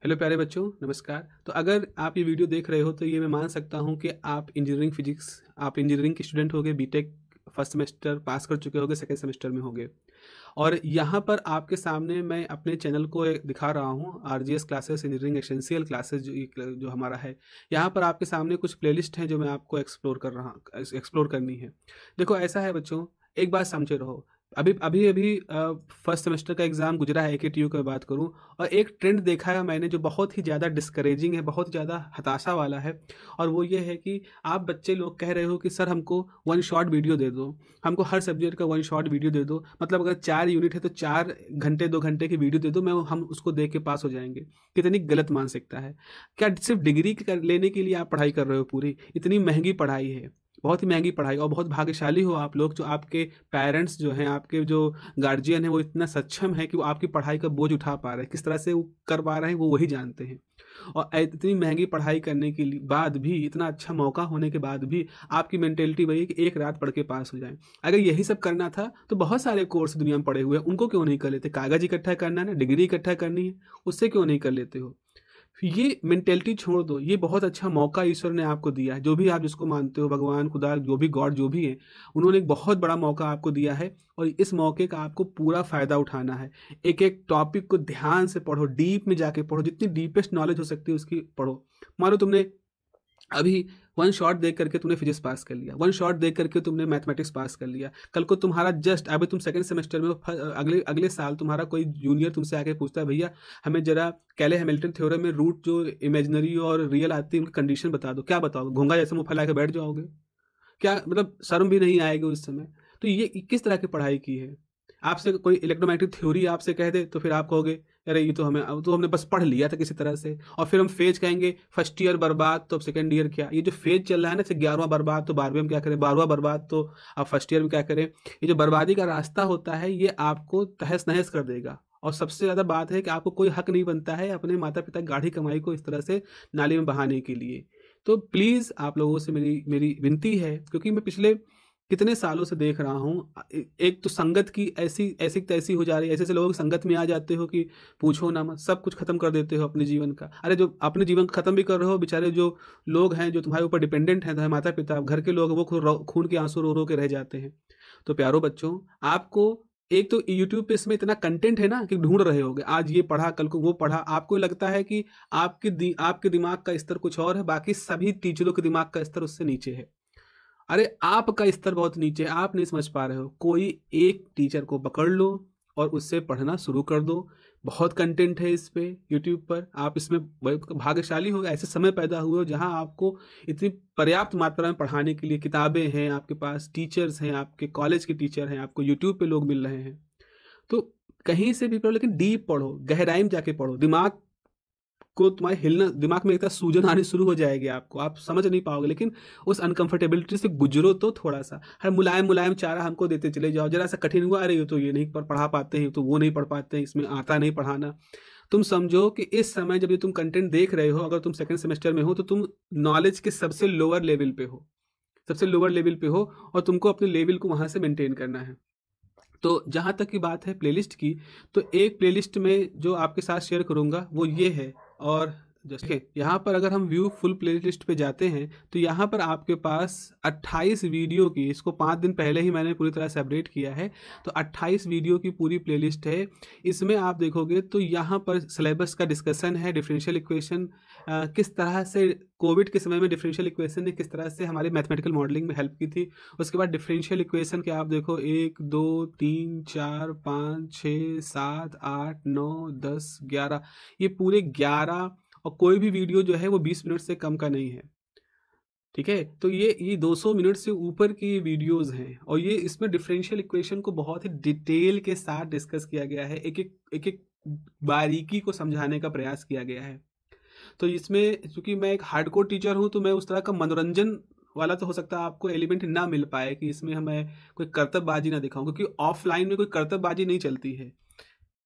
Hello प्यारे बच्चों, नमस्कार। तो अगर आप ये वीडियो देख रहे हो तो ये मैं मान सकता हूँ कि आप इंजीनियरिंग के स्टूडेंट होगे, बीटेक फर्स्ट सेमेस्टर पास कर चुके होगे, सेकंड सेमेस्टर में होगे। और यहाँ पर आपके सामने मैं अपने चैनल को दिखा रहा हूँ, RGS classes engineering essential classes जो हमारा है। यहाँ पर आपके सामने कुछ प्लेलिस्ट हैं जो मैं आपको एक्सप्लोर करनी है। देखो ऐसा है बच्चों, एक बात समझे रहो। अभी अभी अभी फर्स्ट सेमेस्टर का एग्ज़ाम गुजरा है, एकेटीयू की बात करूँ, और एक ट्रेंड देखा है मैंने जो बहुत ही ज़्यादा डिस्करेजिंग है, बहुत ज़्यादा हताशा वाला है। और वो ये है कि आप बच्चे लोग कह रहे हो कि सर हमको वन शॉट वीडियो दे दो, हमको हर सब्जेक्ट का वन शॉट वीडियो दे दो। मतलब अगर 4 यूनिट है तो 4 घंटे 2 घंटे की वीडियो दे दो, मैं हम उसको देख के पास हो जाएँगे। कितनी गलत मानसिकता है। क्या सिर्फ़ डिग्री लेने के लिए आप पढ़ाई कर रहे हो पूरी? इतनी महँगी पढ़ाई है, बहुत ही महँगी पढ़ाई, और बहुत भाग्यशाली हो आप लोग जो आपके पेरेंट्स जो हैं, आपके जो गार्जियन हैं वो इतना सक्षम है कि वो आपकी पढ़ाई का बोझ उठा पा रहे हैं। किस तरह से वो कर पा रहे हैं वो वही जानते हैं। और इतनी महँगी पढ़ाई करने के लिए बाद भी, इतना अच्छा मौका होने के बाद भी आपकी मेंटालिटी वही है कि एक रात पढ़ के पास हो जाएँ। अगर यही सब करना था तो बहुत सारे कोर्स दुनिया में पड़े हुए हैं, उनको क्यों नहीं कर लेते? कागज़ इकट्ठा करना है ना, डिग्री इकट्ठा करनी है, उससे क्यों नहीं कर लेते हो? ये मेंटालिटी छोड़ दो, ये बहुत अच्छा मौका ईश्वर ने आपको दिया है। जो भी आप जिसको मानते हो, भगवान, खुदा, जो भी गॉड जो भी है, उन्होंने एक बहुत बड़ा मौका आपको दिया है और इस मौके का आपको पूरा फ़ायदा उठाना है। एक-एक टॉपिक को ध्यान से पढ़ो, डीप में जाके पढ़ो, जितनी डीपेस्ट नॉलेज हो सकती है उसकी पढ़ो। मानो तुमने अभी वन शॉट देख करके तुमने फिजिक्स पास कर लिया, वन शॉट देख करके तुमने मैथमेटिक्स पास कर लिया। कल को तुम्हारा जस्ट अभी तुम सेकंड सेमेस्टर में हो, अगले अगले साल तुम्हारा कोई जूनियर तुमसे आके पूछता है, भैया हमें जरा कैले हैमिल्टन थ्योरम में रूट जो इमेजिनरी और रियल आती है उनकी कंडीशन बता दो। क्या बताओगे? घोंघा जैसे मुंह फैला के बैठ जाओगे? क्या मतलब शर्म भी नहीं आएगी उस समय? तो ये किस तरह की पढ़ाई की है? आपसे कोई इलेक्ट्रोमैग्नेटिक थ्योरी आपसे कह दे तो फिर आप कहोगे, अरे ये तो हमें, अब तो हमने बस पढ़ लिया था किसी तरह से। और फिर हम फेज कहेंगे, फर्स्ट ईयर बर्बाद तो अब सेकंड ईयर क्या? ये जो फेज चल रहा है ना, जैसे 11वां बर्बाद तो 12वें में क्या करें, 12वां बर्बाद तो अब फर्स्ट ईयर में क्या करें? ये जो बर्बादी का रास्ता होता है ये आपको तहस-नहस कर देगा। और सबसे ज़्यादा बात है कि आपको कोई हक नहीं बनता है अपने माता-पिता की गाढ़ी कमाई को इस तरह से नाली में बहाने के लिए। तो प्लीज़ आप लोगों से मेरी मेरी विनती है, क्योंकि मैं पिछले कितने सालों से देख रहा हूँ, एक तो संगत की ऐसी-तैसी हो जा रही है, ऐसे-ऐसे लोगों की संगत में आ जाते हो कि पूछो ना मत, सब कुछ खत्म कर देते हो अपने जीवन का। अरे जो अपने जीवन को खत्म भी कर रहे हो, बेचारे जो लोग हैं, जो तुम्हारे ऊपर डिपेंडेंट हैं, तुम्हारे माता-पिता, घर के लोग, वो खून के आँसू रो-रो के रह जाते हैं। तो प्यारो बच्चों, आपको एक तो यूट्यूब पे इसमें इतना कंटेंट है ना कि ढूँढ रहे होगे, आज ये पढ़ा, कल को वो पढ़ा। आपको लगता है कि आपके दिमाग का स्तर कुछ और है, बाकी सभी टीचरों के दिमाग का स्तर उससे नीचे है। अरे आपका स्तर बहुत नीचे है, आप नहीं समझ पा रहे हो। कोई एक टीचर को पकड़ लो और उससे पढ़ना शुरू कर दो। बहुत कंटेंट है इस पे यूट्यूब पर, आप इसमें भाग्यशाली हो, ऐसे समय पैदा हुए हो जहाँ आपको इतनी पर्याप्त मात्रा में पढ़ाने के लिए किताबें हैं, आपके पास टीचर्स हैं, आपके कॉलेज के टीचर हैं, आपको यूट्यूब पे लोग मिल रहे हैं। तो कहीं से भी पढ़ो, लेकिन डीप पढ़ो, गहराई में जाके पढ़ो। तुम्हारे हिलना, दिमाग में एक तरह सूजन आनी शुरू हो जाएगी आपको, आप समझ नहीं पाओगे, लेकिन उस अनकंफर्टेबिलिटी से गुजरो तो थोड़ा-सा। हर मुलायम-मुलायम चारा हमको देते चले जाओ, ज़रा-सा कठिन हुआ, अरे ये तो ये नहीं पढ़ा पाते हैं, तो वो नहीं पढ़ पाते हैं, इसमें आता नहीं पढ़ाना। तुम समझो कि इस समय जब ये तुम कंटेंट देख रहे हो, अगर तुम सेकंड सेमेस्टर में हो, तो तुम नॉलेज के सबसे लोअर लेवल पे हो, सबसे लोअर लेवल पे हो, और तुमको अपने लेवल को वहाँ से मेंटेन करना है। तो जहाँ तक की बात है प्लेलिस्ट की, तो एक प्लेलिस्ट में जो आपके साथ शेयर करूँगा वो ये है। और जैसे यहाँ पर अगर हम व्यू फुल प्लेलिस्ट पे जाते हैं तो यहाँ पर आपके पास 28 वीडियो की, इसको 5 दिन पहले ही मैंने पूरी तरह से अपडेट किया है, तो 28 वीडियो की पूरी प्लेलिस्ट है। इसमें आप देखोगे तो यहाँ पर सिलेबस का डिस्कशन है, डिफरेंशियल इक्वेशन किस तरह से कोविड के समय में डिफरेंशियल इक्वेशन ने किस तरह से हमारी मैथमेटिकल मॉडलिंग में हेल्प की थी। उसके बाद डिफरेंशियल इक्वेशन के आप देखो 1, 2, 3, 4, 5, 6, 7, 8, 9, 10, 11, ये पूरे 11, और कोई भी वीडियो जो है वो 20 मिनट से कम का नहीं है। ठीक है? तो ये 200 मिनट से ऊपर की वीडियोज़ हैं, और ये इसमें डिफरेंशियल इक्वेशन को बहुत ही डिटेल के साथ डिस्कस किया गया है। एक-एक बारीकी को समझाने का प्रयास किया गया है। तो इसमें चूँकि मैं एक हार्डकोर टीचर हूँ, तो मैं उस तरह का मनोरंजन वाला तो हो सकता है आपको एलिमेंट ना मिल पाए कि इसमें मैं कोई कर्तव्यबाजी ना दिखाऊँ, क्योंकि ऑफ़लाइन में कोई कर्तव्यबाजी नहीं चलती है।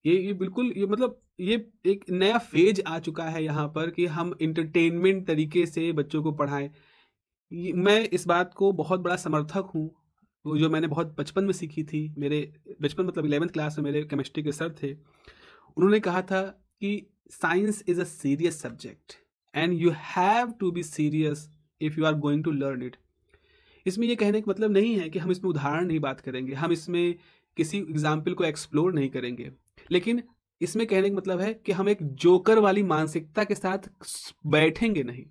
ये बिल्कुल, ये मतलब ये एक नया फ़ेज़ आ चुका है यहाँ पर कि हम एंटरटेनमेंट तरीके से बच्चों को पढ़ाएँ। मैं इस बात को बहुत बड़ा समर्थक हूँ, वो जो मैंने बहुत बचपन में सीखी थी। मेरे बचपन मतलब 11th क्लास में मेरे केमिस्ट्री के सर थे। उन्होंने कहा था कि science is a serious subject and you have to be serious if you are going to learn it. इसमें ये कहने का मतलब नहीं है कि हम इसमें उदाहरण नहीं बात करेंगे, हम इसमें किसी एग्जाम्पल को एक्सप्लोर नहीं करेंगे, लेकिन इसमें कहने का मतलब है कि हम एक जोकर वाली मानसिकता के साथ बैठेंगे नहीं।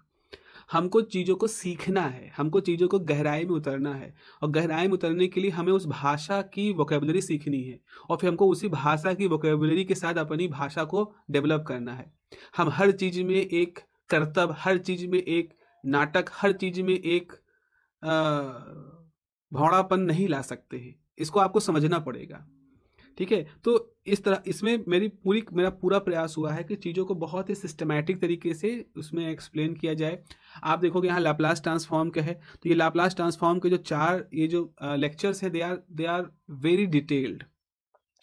हमको चीज़ों को सीखना है, हमको चीज़ों को गहराई में उतरना है, और गहराई में उतरने के लिए हमें उस भाषा की वोकेबुलरी सीखनी है, और फिर हमको उसी भाषा की वोकेबुलरी के साथ अपनी भाषा को डेवलप करना है। हम हर चीज़ में एक करतब, हर चीज़ में एक नाटक, हर चीज़ में एक भौड़ापन नहीं ला सकते हैं। इसको आपको समझना पड़ेगा, ठीक है। तो इस तरह इसमें मेरा पूरा प्रयास हुआ है कि चीज़ों को बहुत ही सिस्टमैटिक तरीके से उसमें एक्सप्लेन किया जाए। आप देखोगे यहाँ लैप्लास ट्रांसफॉर्म का है, तो ये लैप्लास ट्रांसफॉर्म के जो 4 ये जो लेक्चर्स है they are very detailed,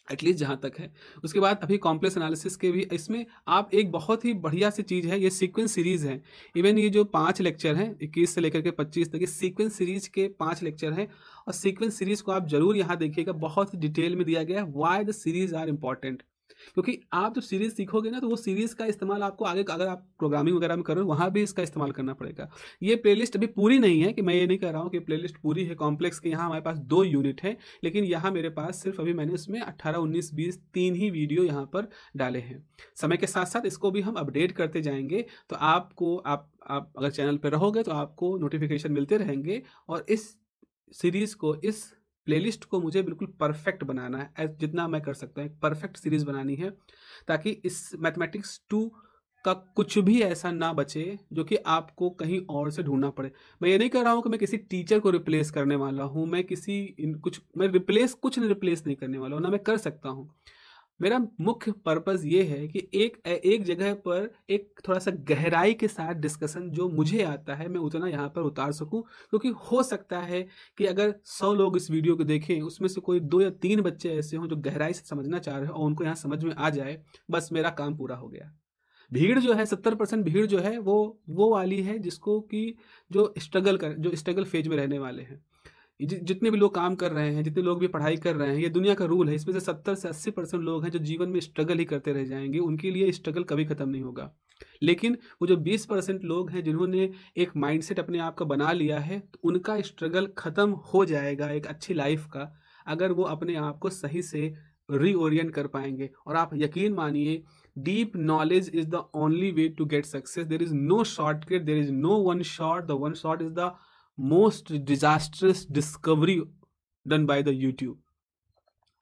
at least जहाँ तक है। उसके बाद अभी कॉम्प्लेक्स एनालिसिस के भी इसमें आप एक बहुत ही बढ़िया सी चीज़ है, ये सीक्वेंस सीरीज़ है। इवन ये जो 5 लेक्चर हैं 21 से लेकर के 25 तक, ये सीक्वेंस सीरीज के 5 लेक्चर हैं, और सीक्वेंस सीरीज़ को आप जरूर यहाँ देखिएगा, बहुत ही डिटेल में दिया गया है why the series are important. क्योंकि आप जब सीरीज सीखोगे ना, तो वो सीरीज का इस्तेमाल आपको आगे अगर आप प्रोग्रामिंग वगैरह में कर रहे हो वहाँ भी इसका इस्तेमाल करना पड़ेगा। ये प्लेलिस्ट अभी पूरी नहीं है, कि मैं ये नहीं कह रहा हूँ कि प्लेलिस्ट पूरी है कॉम्प्लेक्स के, यहाँ हमारे पास 2 यूनिट है, लेकिन यहाँ मेरे पास सिर्फ अभी मैंने उसमें 18, 19, 20 3 ही वीडियो यहाँ पर डाले हैं। समय के साथ साथ इसको भी हम अपडेट करते जाएंगे, तो आपको आप अगर चैनल पर रहोगे तो आपको नोटिफिकेशन मिलते रहेंगे। और इस सीरीज़ को, इस प्लेलिस्ट को मुझे बिल्कुल परफेक्ट बनाना है, जितना मैं कर सकता हूँ एक परफेक्ट सीरीज़ बनानी है, ताकि इस मैथमेटिक्स 2 का कुछ भी ऐसा ना बचे जो कि आपको कहीं और से ढूंढना पड़े। मैं ये नहीं कह रहा हूँ कि मैं किसी टीचर को रिप्लेस करने वाला हूँ, मैं कुछ नहीं रिप्लेस नहीं करने वाला हूँ, ना मैं कर सकता हूँ। मेरा मुख्य पर्पज़ ये है कि एक जगह पर एक थोड़ा सा गहराई के साथ डिस्कशन जो मुझे आता है मैं उतना यहाँ पर उतार सकूँ, क्योंकि हो सकता है कि अगर 100 लोग इस वीडियो को देखें, उसमें से कोई 2 या 3 बच्चे ऐसे हों जो गहराई से समझना चाह रहे हैं और उनको यहाँ समझ में आ जाए, बस मेरा काम पूरा हो गया। भीड़ जो है 70% भीड़ जो है वो वाली है जिसको कि जो स्ट्रगल फेज में रहने वाले हैं। जितने भी लोग काम कर रहे हैं, जितने लोग भी पढ़ाई कर रहे हैं, ये दुनिया का रूल है, इसमें से 70 से 80% लोग हैं जो जीवन में स्ट्रगल ही करते रह जाएंगे, उनके लिए स्ट्रगल कभी ख़त्म नहीं होगा। लेकिन वो जो 20% लोग हैं जिन्होंने एक माइंडसेट अपने आप का बना लिया है, तो उनका स्ट्रगल ख़त्म हो जाएगा एक अच्छी लाइफ का, अगर वो अपने आप को सही से रीओरिएंट कर पाएंगे। और आप यकीन मानिए, deep knowledge is the only way to get success. There is no shortcut, there is no one shot, the one shot is the most disastrous discovery done by the YouTube.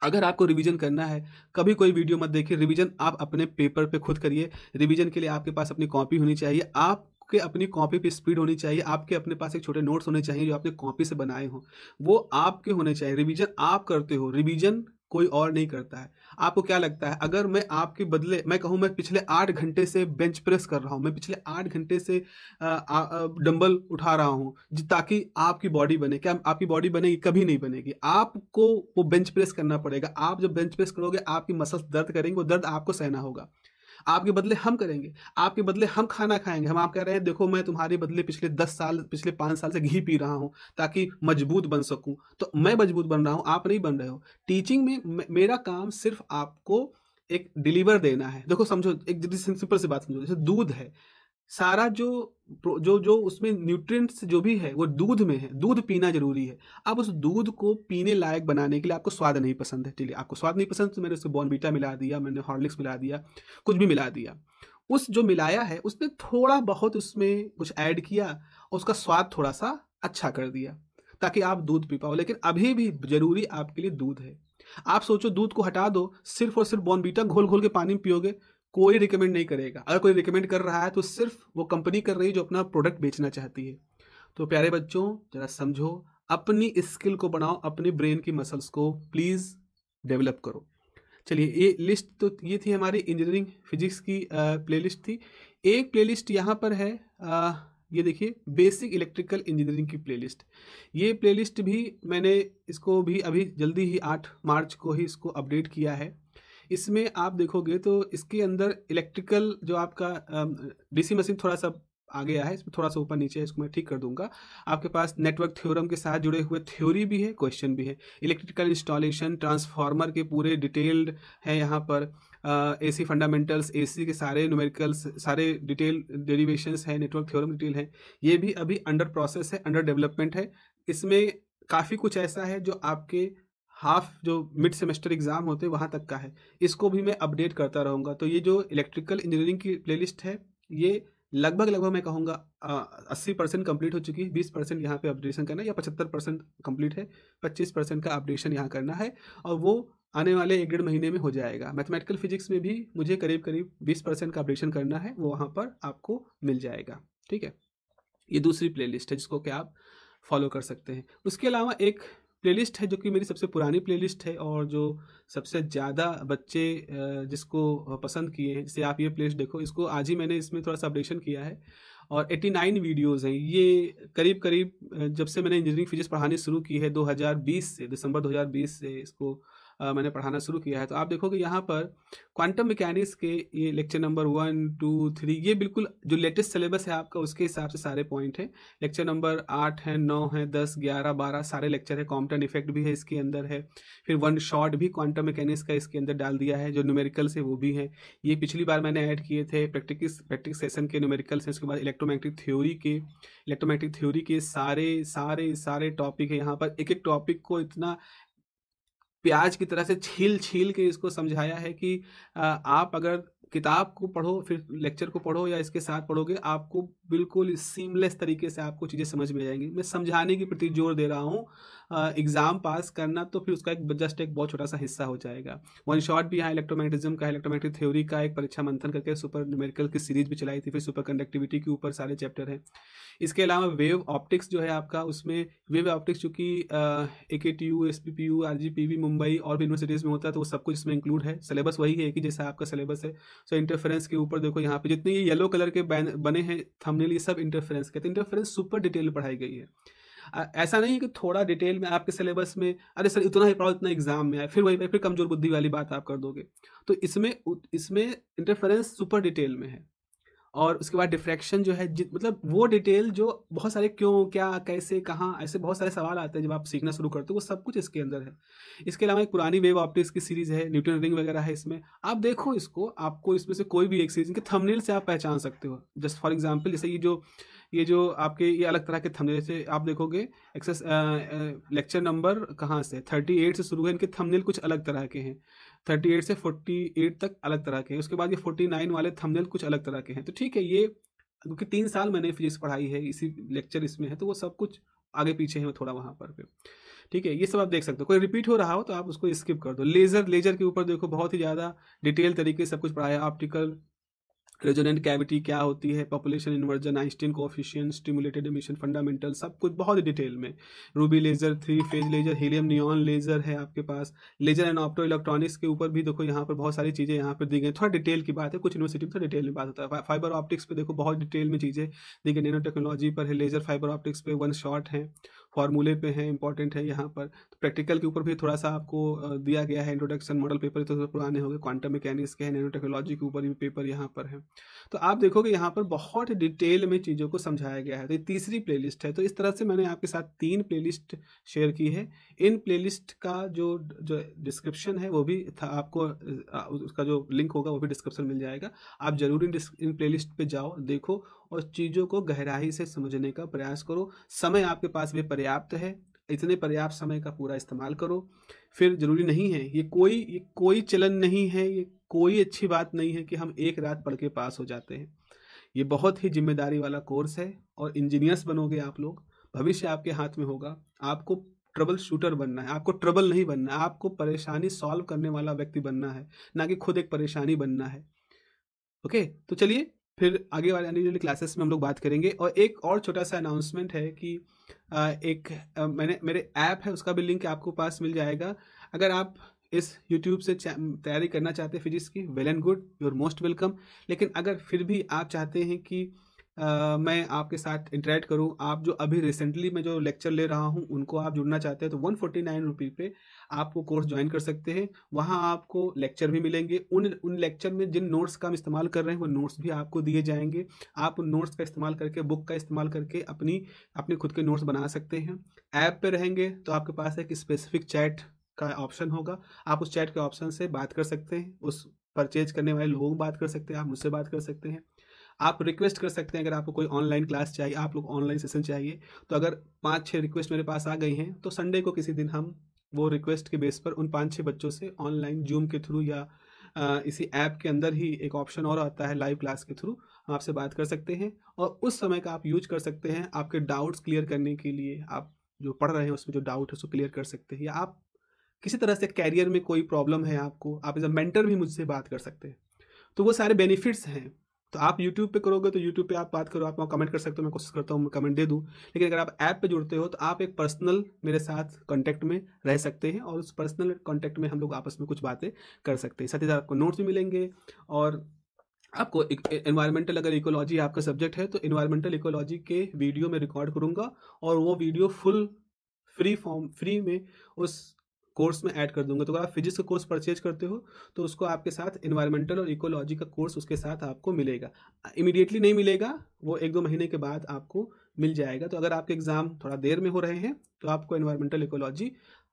अगर आपको revision करना है, कभी कोई video मत देखिए, revision आप अपने पेपर पे खुद करिए। रिवीजन के लिए आपके पास अपनी कॉपी होनी चाहिए, आपके अपनी कॉपी पे स्पीड होनी चाहिए, आपके अपने पास एक छोटे नोट्स होने चाहिए जो आपने कॉपी से बनाए हो, वो आपके होने चाहिए। रिवीजन आप करते हो, रिवीजन कोई और नहीं करता है। आपको क्या लगता है, अगर मैं आपके बदले मैं कहूँ मैं पिछले 8 घंटे से बेंच प्रेस कर रहा हूँ, मैं पिछले 8 घंटे से डंबल उठा रहा हूँ ताकि आपकी बॉडी बने, क्या आपकी बॉडी बनेगी? कभी नहीं बनेगी। आपको वो बेंच प्रेस करना पड़ेगा। आप जब बेंच प्रेस करोगे, आपकी मसल्स दर्द करेंगे, वो दर्द आपको सहना होगा। आपके बदले हम करेंगे, आपके बदले हम खाना खाएंगे। हम आप कह रहे हैं देखो मैं तुम्हारे बदले पिछले 5 साल से घी पी रहा हूँ ताकि मजबूत बन सकूं, तो मैं मजबूत बन रहा हूँ, आप नहीं बन रहे हो। टीचिंग में मेरा काम सिर्फ आपको एक डिलीवर देना है। देखो समझो, एक सिंपल सी बात समझो, जैसे दूध है, सारा जो जो जो उसमें न्यूट्रिएंट्स जो भी है वो दूध में है, दूध पीना जरूरी है। अब उस दूध को पीने लायक बनाने के लिए आपको स्वाद नहीं पसंद है, चलिए आपको स्वाद नहीं पसंद तो मैंने उसमें बॉर्नवीटा मिला दिया, मैंने हॉर्लिक्स मिला दिया, कुछ भी मिला दिया। उस जो मिलाया है उसने थोड़ा बहुत उसमें कुछ ऐड किया, उसका स्वाद थोड़ा सा अच्छा कर दिया ताकि आप दूध पी पाओ, लेकिन अभी भी जरूरी आपके लिए दूध है। आप सोचो दूध को हटा दो, सिर्फ और सिर्फ बॉर्नवीटा घोल घोल के पानी में पियोगे, कोई रिकमेंड नहीं करेगा। अगर कोई रिकमेंड कर रहा है तो सिर्फ वो कंपनी कर रही है जो अपना प्रोडक्ट बेचना चाहती है। तो प्यारे बच्चों, जरा समझो, अपनी स्किल को बढ़ाओ, अपने ब्रेन की मसल्स को प्लीज़ डेवलप करो। चलिए, ये लिस्ट तो ये थी हमारी इंजीनियरिंग फिजिक्स की प्लेलिस्ट थी। एक प्लेलिस्ट यहाँ पर है, ये देखिए, बेसिक इलेक्ट्रिकल इंजीनियरिंग की प्लेलिस्ट। ये प्लेलिस्ट भी मैंने इसको भी अभी जल्दी ही 8 मार्च को ही इसको अपडेट किया है। इसमें आप देखोगे तो इसके अंदर इलेक्ट्रिकल जो आपका डीसी मशीन थोड़ा सा आ गया है, इसमें थोड़ा सा ऊपर नीचे है, इसको मैं ठीक कर दूंगा। आपके पास नेटवर्क थ्योरम के साथ जुड़े हुए थ्योरी भी है, क्वेश्चन भी है। इलेक्ट्रिकल इंस्टॉलेशन, ट्रांसफार्मर के पूरे डिटेल्ड है यहाँ पर। एसी फंडामेंटल्स, एसी के सारे न्यूमेरिकल्स, सारे डिटेल डेरिवेशंस हैं, नेटवर्क थ्योरम डिटेल है, ये भी अभी अंडर प्रोसेस है, अंडर डेवलपमेंट है। इसमें काफ़ी कुछ ऐसा है जो आपके हाफ जो मिड सेमेस्टर एग्जाम होते हैं वहाँ तक का है, इसको भी मैं अपडेट करता रहूँगा। तो ये जो इलेक्ट्रिकल इंजीनियरिंग की प्लेलिस्ट है, ये लगभग मैं कहूँगा 80% कंप्लीट हो चुकी है। 20% यहाँ पे अपडेशन करना है, या 75% कंप्लीट है, 25% का अपडेशन यहाँ करना है, और वो आने वाले 1-1.5 महीने में हो जाएगा। मैथमेटिकल फिजिक्स में भी मुझे करीब 20% का अपडेशन करना है, वो वहाँ पर आपको मिल जाएगा। ठीक है, ये दूसरी प्लेलिस्ट है जिसको कि आप फॉलो कर सकते हैं। उसके अलावा एक प्लेलिस्ट है जो कि मेरी सबसे पुरानी प्लेलिस्ट है, और जो सबसे ज़्यादा बच्चे जिसको पसंद किए हैं। जैसे आप ये प्लेलिस्ट देखो, इसको आज ही मैंने इसमें थोड़ा सा अपडेशन किया है, और 89 वीडियोज़ हैं। ये करीब जब से मैंने इंजीनियरिंग फिजिक्स पढ़ानी शुरू की है 2020 से, दिसंबर 2020 से इसको मैंने पढ़ाना शुरू किया है। तो आप देखोगे यहाँ पर क्वांटम मैकेनिक्स के ये लेक्चर नंबर 1, 2, 3, ये बिल्कुल जो लेटेस्ट सिलेबस है आपका उसके हिसाब से सारे पॉइंट हैं। लेक्चर नंबर 8 है, 9 है, 10, 11, 12 सारे लेक्चर है। कॉम्पटन इफेक्ट भी है इसके अंदर है। फिर वन शॉट भी क्वांटम मैकेनिक्स का इसके अंदर डाल दिया है, जो न्यूमेरिकल्स है वो भी है। ये पिछली बार मैंने ऐड किए थे प्रैक्टिस सेशन के न्यूमेरिकल्स हैं। उसके बाद इलेक्ट्रोमैग्नेटिक थ्योरी के सारे टॉपिक है यहाँ पर। एक एक टॉपिक को इतना प्याज की तरह से छील के इसको समझाया है कि आप अगर किताब को पढ़ो फिर लेक्चर को पढ़ो या इसके साथ पढ़ोगे, आपको बिल्कुल सीमलेस तरीके से आपको चीज़ें समझ में आएंगी। मैं समझाने के प्रति जोर दे रहा हूँ। एग्ज़ाम पास करना तो फिर उसका एक बहुत छोटा सा हिस्सा हो जाएगा। वन शॉट भी यहाँ इलेक्ट्रोमैग्नेटिज्म का, इलेक्ट्रोमैग्नेटिक थ्योरी का एक परीक्षा मंथन करके सुपर न्यूमेरिकल की सीरीज भी चलाई थी। फिर सुपर कंडक्टिविटी के ऊपर सारे चैप्टर हैं। इसके अलावा वेव ऑप्टिक्स जो है आपका, उसमें वेव ऑप्टिक्स चूँकि AKTU, SPPU, RGPV मुंबई और भी यूनिवर्सिटीज़ में होता है, तो वो सब कुछ इसमें इंक्लूड है। सिलेबस वही है कि जैसा आपका सिलेबस है। सो इंटरफेरेंस के ऊपर देखो, यहाँ पे जितने ये येलो कलर के बने हैं थंबनेल, ये सब इंटरफेरेंस के। तो इंटरफेरेंस सुपर डिटेल में पढ़ाई गई है। ऐसा नहीं है कि थोड़ा डिटेल में आपके सिलेबस में, अरे सर इतना ही पढ़ो इतना एग्जाम में आए, फिर वही फिर कमजोर बुद्धि वाली बात आप कर दोगे। तो इसमें इंटरफेरेंस सुपर डिटेल में है। और उसके बाद डिफ्रैक्शन जो है, मतलब वो डिटेल जो बहुत सारे क्यों, क्या, कैसे, कहाँ, ऐसे बहुत सारे सवाल आते हैं जब आप सीखना शुरू करते हो, वो सब कुछ इसके अंदर है। इसके अलावा एक पुरानी वेव ऑप्टिक्स की सीरीज़ है, न्यूटन रिंग वगैरह है इसमें। आप देखो इसको, आपको इसमें से कोई भी एक सीरीज के थंबनेल से आप पहचान सकते हो। जस्ट फॉर एग्जांपल, जैसे ये जो आपके ये अलग तरह के थंबनेल से आप देखोगे, एक्सेस लेक्चर नंबर कहाँ से 38 से शुरू है, इनके थंबनेल कुछ अलग तरह के हैं। 38 से 48 तक अलग तरह के हैं। उसके बाद ये 49 वाले थंबनेल कुछ अलग तरह के हैं। तो ठीक है, ये क्योंकि 3 साल मैंने फिजिक्स पढ़ाई है, इसी लेक्चर इसमें है, तो वो सब कुछ आगे पीछे है थोड़ा वहाँ पर फिर। ठीक है, ये सब आप देख सकते हो। कोई रिपीट हो रहा हो तो आप उसको स्किप कर दो। लेजर के ऊपर देखो, बहुत ही ज़्यादा डिटेल तरीके से सब कुछ पढ़ाया। ऑप्टिकल रेजोनेंट कैविटी क्या होती है, population inversion, Einstein coefficient, stimulated emission, fundamental, सब कुछ बहुत ही डिटेल में। Ruby laser, 3 phase laser, helium neon laser है आपके पास। लेजर एंड ऑप्टो इलेक्ट्रॉनिक्स के ऊपर भी देखो, यहाँ पर बहुत सारी चीज़ें यहाँ पर दी गई। थोड़ा डिटेल की बात है, कुछ यूनिवर्सिटी में थोड़ा डिटेल में बात होता है। फाइबर ऑप्टिक्स पे देखो, बहुत डिटेल में चीज़ें दी गई। नैनो टेक्नोलॉजी पर है, लेजर फाइबर ऑप्टिक्स पे वन शॉट है, फॉर्मूले पे है, इंपॉर्टेंट है यहाँ पर। तो प्रैक्टिकल के ऊपर भी थोड़ा सा आपको दिया गया है। इंट्रोडक्शन, मॉडल पेपर तो पुराने हो गए। क्वांटम मैकेनिक्स के हैं, नैनो टेक्नोलॉजी के ऊपर भी पेपर यहाँ पर है। तो आप देखोगे यहाँ पर बहुत डिटेल में चीज़ों को समझाया गया है। तो ये तीसरी प्लेलिस्ट है। तो इस तरह से मैंने आपके साथ 3 प्लेलिस्ट शेयर की है। इन प्लेलिस्ट का जो डिस्क्रिप्शन है वो भी था, आपको उसका जो लिंक होगा वो भी डिस्क्रिप्शन मिल जाएगा। आप जरूर इन प्लेलिस्ट पे जाओ, देखो और चीज़ों को गहराई से समझने का प्रयास करो। समय आपके पास भी पर्याप्त है, इतने पर्याप्त समय का पूरा इस्तेमाल करो। फिर ज़रूरी नहीं है, ये कोई चलन नहीं है, ये कोई अच्छी बात नहीं है कि हम एक रात पढ़ के पास हो जाते हैं। ये बहुत ही जिम्मेदारी वाला कोर्स है, और इंजीनियर्स बनोगे आप लोग, भविष्य आपके हाथ में होगा। आपको ट्रबल शूटर बनना है, आपको ट्रबल नहीं बनना है, आपको परेशानी सॉल्व करने वाला व्यक्ति बनना है, ना कि खुद एक परेशानी बनना है। ओके, तो चलिए फिर आगे वाली क्लासेस में हम लोग बात करेंगे। और एक और छोटा सा अनाउंसमेंट है कि मेरे ऐप है, उसका भी लिंक आपको पास मिल जाएगा। अगर आप इस यूट्यूब से तैयारी करना चाहते हैं फिजिक्स की, well and good, you are most welcome. लेकिन अगर फिर भी आप चाहते हैं कि मैं आपके साथ इंटरेक्ट करूं, आप जो अभी रिसेंटली मैं जो लेक्चर ले रहा हूं उनको आप जुड़ना चाहते हैं, तो 149 रुपये पे आप वो कोर्स ज्वाइन कर सकते हैं। वहां आपको लेक्चर भी मिलेंगे। उन लेक्चर में जिन नोट्स का हम इस्तेमाल कर रहे हैं वो नोट्स भी आपको दिए जाएंगे। आप उन नोट्स का इस्तेमाल करके, बुक का इस्तेमाल करके अपने खुद के नोट्स बना सकते हैं। ऐप पे रहेंगे तो आपके पास एक स्पेसिफिक चैट का ऑप्शन होगा, आप उस चैट के ऑप्शन से बात कर सकते हैं। उस परचेज करने वाले लोगों से बात कर सकते हैं, आप मुझसे बात कर सकते हैं। आप रिक्वेस्ट कर सकते हैं, अगर आपको कोई ऑनलाइन क्लास चाहिए, आप लोग ऑनलाइन सेशन चाहिए, तो अगर 5-6 रिक्वेस्ट मेरे पास आ गई हैं, तो संडे को किसी दिन हम वो रिक्वेस्ट के बेस पर उन 5-6 बच्चों से ऑनलाइन जूम के थ्रू या इसी ऐप के अंदर ही एक ऑप्शन और आता है लाइव क्लास के थ्रू, हम आपसे बात कर सकते हैं और उस समय का आप यूज कर सकते हैं आपके डाउट्स क्लियर करने के लिए। आप जो पढ़ रहे हैं उसमें जो डाउट है उसको क्लियर कर सकते हैं, या आप किसी तरह से कैरियर में कोई प्रॉब्लम है आपको, आप एज अ मेंटर भी मुझसे बात कर सकते हैं। तो वो सारे बेनिफिट्स हैं। तो आप यूट्यूब पे करोगे तो यूट्यूब पे आप बात करो, आप वहाँ कमेंट कर सकते हो, मैं कोशिश करता हूँ मैं कमेंट दे दूँ। लेकिन अगर आप ऐप पे जुड़ते हो तो आप एक पर्सनल मेरे साथ कॉन्टैक्ट में रह सकते हैं और उस पर्सनल कॉन्टैक्ट में हम लोग आपस में कुछ बातें कर सकते हैं। साथ ही साथ आपको नोट्स भी मिलेंगे और आपको एनवायरमेंटल, अगर इकोलॉजी आपका सब्जेक्ट है तो एनवायरमेंटल इकोलॉजी के वीडियो मैं रिकॉर्ड करूँगा और वो वीडियो फुल फ्री में उस कोर्स में ऐड कर दूंगा। तो अगर आप फिजिक्स का कोर्स परचेज करते हो तो उसको आपके साथ एनवायरमेंटल और इकोलॉजी का कोर्स उसके साथ आपको मिलेगा। इमीडिएटली नहीं मिलेगा, वो 1-2 महीने के बाद आपको मिल जाएगा। तो अगर आपके एग्ज़ाम थोड़ा देर में हो रहे हैं तो आपको एनवायरमेंटल इकोलॉजी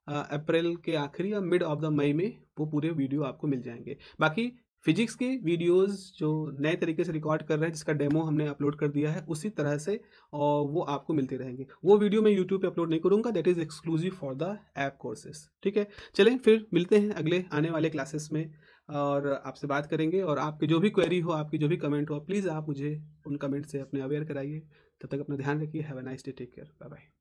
अप्रैल के आखिरी या मिड ऑफ द मई में वो पूरे वीडियो आपको मिल जाएंगे। बाकी फिजिक्स के वीडियोस जो नए तरीके से रिकॉर्ड कर रहे हैं, जिसका डेमो हमने अपलोड कर दिया है, उसी तरह से और वो आपको मिलते रहेंगे। वो वीडियो मैं यूट्यूब पे अपलोड नहीं करूँगा, that is exclusive for the app courses. ठीक है, चलें फिर मिलते हैं अगले आने वाले क्लासेस में और आपसे बात करेंगे। और आपकी जो भी क्वेरी हो, आपकी जो भी कमेंट हो, प्लीज़ आप मुझे उन कमेंट से अपने अवेयर कराइए। तब तक अपना ध्यान रखिए। Have a nice day, take care, bye bye.